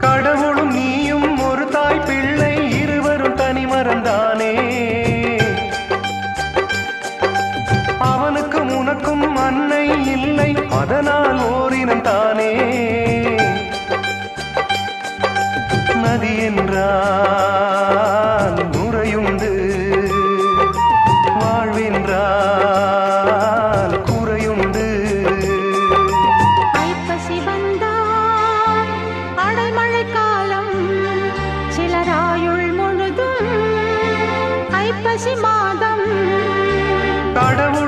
கடவுளும் நீயும் ஒரு தாய் பிள்ளை இருவரும் தனி மறந்தானே அவனுக்கும் உனக்கும் அன்னை இல்லை அதனால் ஓரினம் தானே நதி என்றால் நுரையுண்டு வாழ்வென்றால் குறையுண்டு ஐப்பசி வந்தால் அடைமழை காலம் சிலராயுள் முழுதும் ஐப்பசி மாதம் கடவுள்